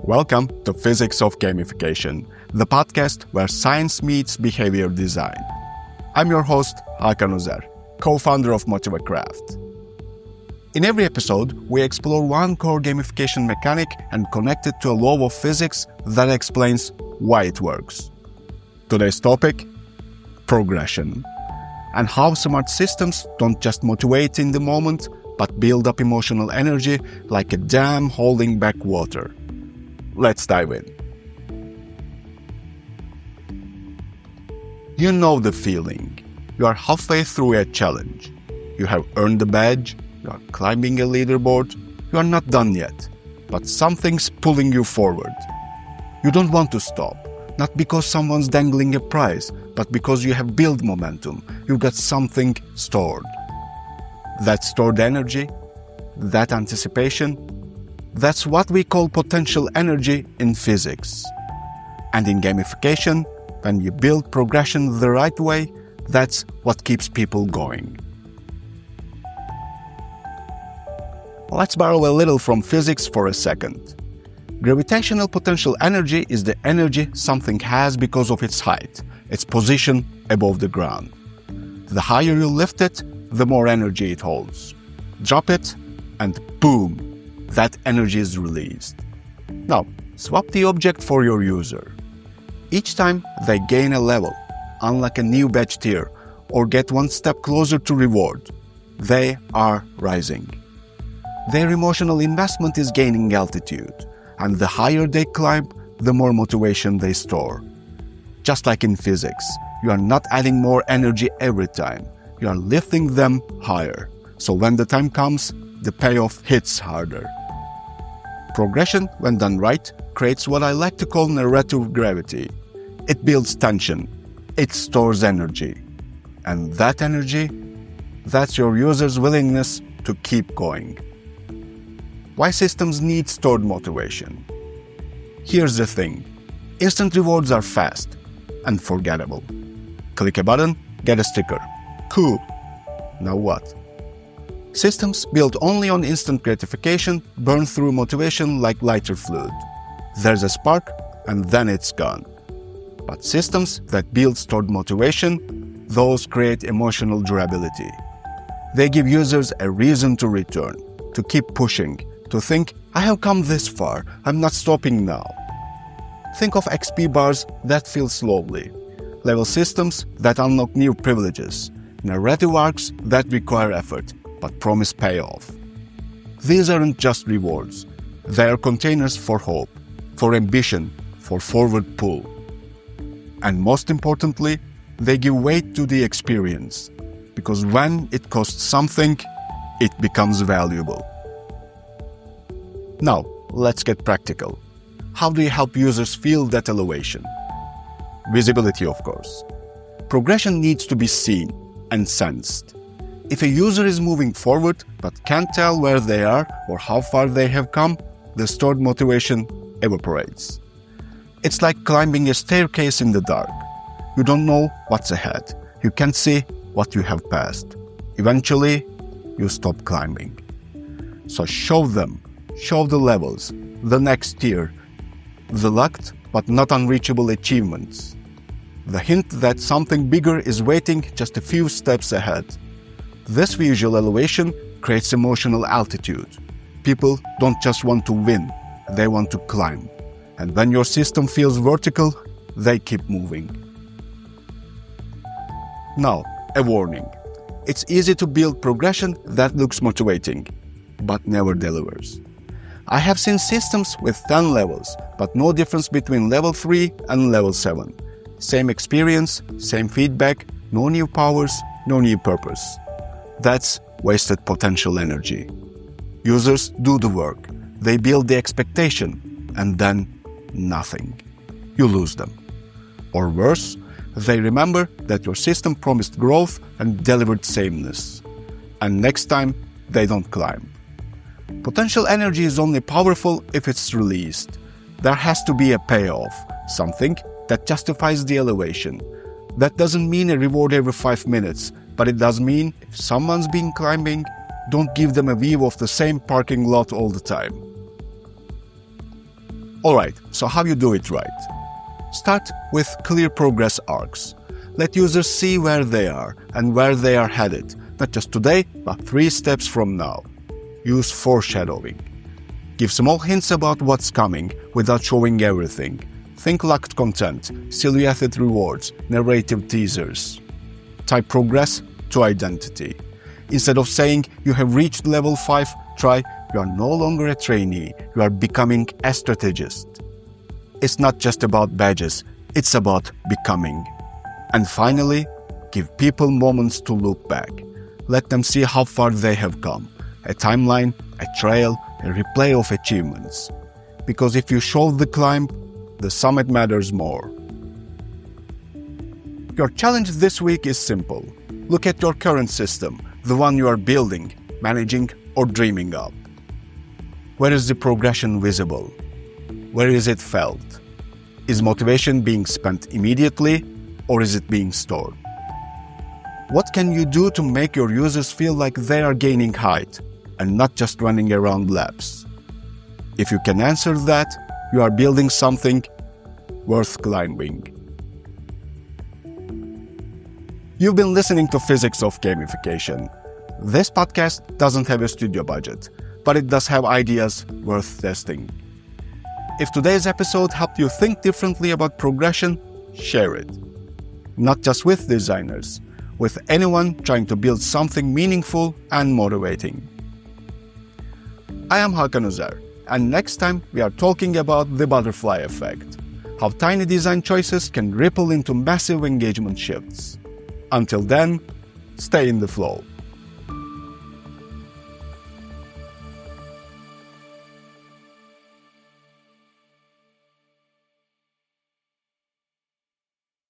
Welcome to Physics of Gamification, the podcast where science meets behavior design. I'm your host, Hakan Uzer, co-founder of MotivaCraft. In every episode, we explore one core gamification mechanic and connect it to a law of physics that explains why it works. Today's topic, progression, and how smart systems don't just motivate in the moment, but build up emotional energy like a dam holding back water. Let's dive in. You know the feeling. You are halfway through a challenge. You have earned the badge. You are climbing a leaderboard. You are not done yet, but something's pulling you forward. You don't want to stop, not because someone's dangling a prize, but because you have built momentum. You got something stored. That stored energy, that anticipation, that's what we call potential energy in physics. And in gamification, when you build progression the right way, that's what keeps people going. Let's borrow a little from physics for a second. Gravitational potential energy is the energy something has because of its height, its position above the ground. The higher you lift it, the more energy it holds. Drop it, and boom, that energy is released. Now, swap the object for your user. Each time they gain a level, unlock a new badge tier, or get one step closer to reward, they are rising. Their emotional investment is gaining altitude, and the higher they climb, the more motivation they store. Just like in physics, you are not adding more energy every time. You are lifting them higher. So when the time comes, the payoff hits harder. Progression, when done right, creates what I like to call narrative gravity. It builds tension. It stores energy. And that energy, that's your user's willingness to keep going. Why systems need stored motivation? Here's the thing. Instant rewards are fast and forgettable. Click a button, get a sticker. Cool. Now what? Systems built only on instant gratification burn through motivation like lighter fluid. There's a spark, and then it's gone. But systems that build stored motivation, those create emotional durability. They give users a reason to return, to keep pushing, to think, I have come this far, I'm not stopping now. Think of XP bars that fill slowly, level systems that unlock new privileges, narrative arcs that require effort, but promise payoff. These aren't just rewards. They are containers for hope, for ambition, for forward pull. And most importantly, they give weight to the experience, because when it costs something, it becomes valuable. Now, let's get practical. How do you help users feel that elevation? Visibility, of course. Progression needs to be seen and sensed. If a user is moving forward but can't tell where they are or how far they have come, the stored motivation evaporates. It's like climbing a staircase in the dark. You don't know what's ahead. You can't see what you have passed. Eventually, you stop climbing. So show them, show the levels, the next tier, the locked but not unreachable achievements. The hint that something bigger is waiting just a few steps ahead. This visual elevation creates emotional altitude. People don't just want to win, they want to climb. And when your system feels vertical, they keep moving. Now, a warning. It's easy to build progression that looks motivating, but never delivers. I have seen systems with 10 levels, but no difference between level 3 and level 7. Same experience, same feedback, no new powers, no new purpose. That's wasted potential energy. Users do the work, they build the expectation, and then nothing. You lose them. Or worse, they remember that your system promised growth and delivered sameness. And next time, they don't climb. Potential energy is only powerful if it's released. There has to be a payoff, something that justifies the elevation. That doesn't mean a reward every 5 minutes, but it does mean if someone's been climbing, don't give them a view of the same parking lot all the time. Alright, so how you do it right? Start with clear progress arcs. Let users see where they are and where they are headed, not just today, but 3 steps from now. Use foreshadowing. Give small hints about what's coming without showing everything. Think locked content, silhouetted rewards, narrative teasers. Tie progress to identity. Instead of saying you have reached level 5, try you are no longer a trainee, you are becoming a strategist. It's not just about badges, it's about becoming. And finally, give people moments to look back. Let them see how far they have come. A timeline, a trail, a replay of achievements. Because if you show the climb, the summit matters more. Your challenge this week is simple. Look at your current system, the one you are building, managing, or dreaming of. Where is the progression visible? Where is it felt? Is motivation being spent immediately, or is it being stored? What can you do to make your users feel like they are gaining height and not just running around laps? If you can answer that, you are building something worth climbing. You've been listening to Physics of Gamification. This podcast doesn't have a studio budget, but it does have ideas worth testing. If today's episode helped you think differently about progression, share it. Not just with designers, with anyone trying to build something meaningful and motivating. I am Hakan Özer, and next time we are talking about the butterfly effect, how tiny design choices can ripple into massive engagement shifts. Until then, stay in the flow.